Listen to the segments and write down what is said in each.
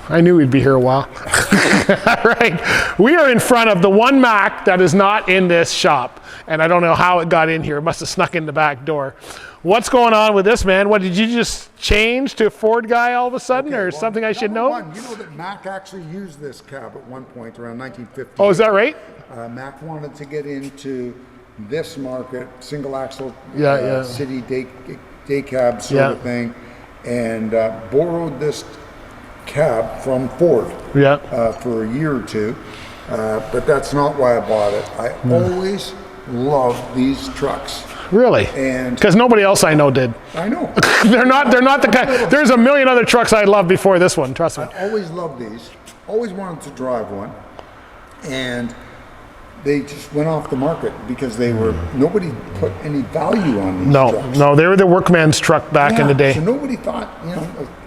I knew we'd be here a while. All right, we are in front of the one Mac that is not in this shop, and I don't know how it got in here. It must have snuck in the back door. What's going on with this, man? What, did you just change to a Ford guy all of a sudden, or something I should know? You know that Mac actually used this cab at one point around 1950. Oh, is that right? Mac wanted to get into this market, single axle, city day cab sort of thing, and borrowed this cab from Ford for a year or two, but that's not why I bought it. I always loved these trucks. Really? And because nobody else I know did. I know. they're not the kind. There's a million other trucks I loved before this one, trust me. I always loved these. Always wanted to drive one, and they just went off the market because they were, nobody put any value on these trucks. No, they were the workman's truck back in the day. So nobody thought,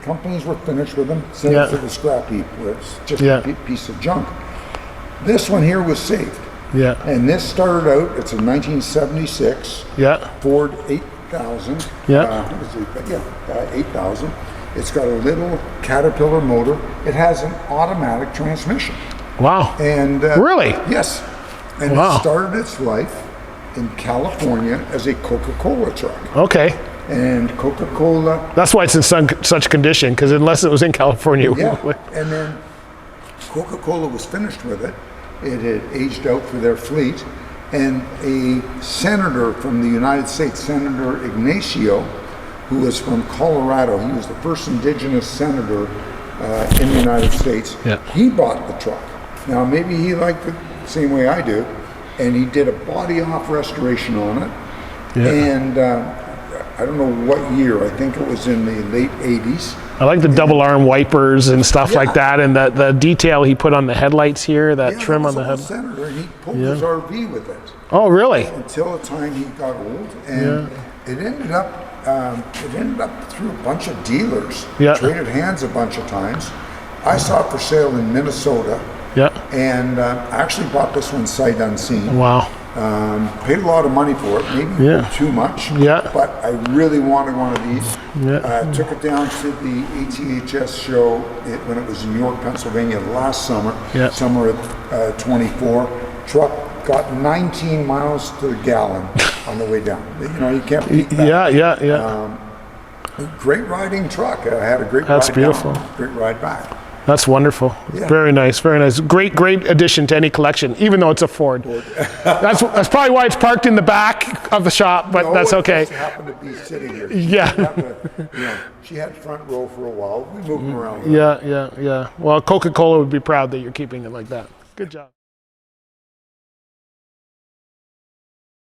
companies were finished with them, sent it to the scrap heap, where it's just a piece of junk. This one here was saved. Yeah. And this started out, it's a 1976 Ford 8000. Yeah. 8000. It's got a little Caterpillar motor. It has an automatic transmission. Wow. And really? Yes. And it started its life in California as a Coca-Cola truck. Okay. And Coca-Cola. That's why it's in such condition, because unless it was in California. And then Coca-Cola was finished with it. It had aged out for their fleet. And a senator from the United States, Senator Ignacio, who was from Colorado, he was the first indigenous senator in the United States. He bought the truck. Now, maybe he liked it the same way I do, and he did a body-off restoration on it. And I don't know what year. I think it was in the late 80s. I like the double arm wipers and stuff like that, and the detail he put on the headlights here, that trim on the head. Senator, and he pulled his RV with it. Oh, really? Until the time he got old, and it ended up through a bunch of dealers. Traded hands a bunch of times. I saw it for sale in Minnesota. And I actually bought this one sight unseen. Wow. Paid a lot of money for it, maybe too much. But I really wanted one of these. Took it down to the ATHS show when it was in York, Pennsylvania last summer. Summer of 24. Truck got 19 miles to the gallon on the way down. You can't beat that. Great riding truck. I had a great ride. That's beautiful. Great ride back. That's wonderful. Very nice, very nice. Great addition to any collection, even though it's a Ford. That's probably why it's parked in the back of the shop, but that's okay. Just happened to be sitting here. She had front row for a while. We moved around. Yeah. Well, Coca-Cola would be proud that you're keeping it like that. Good job.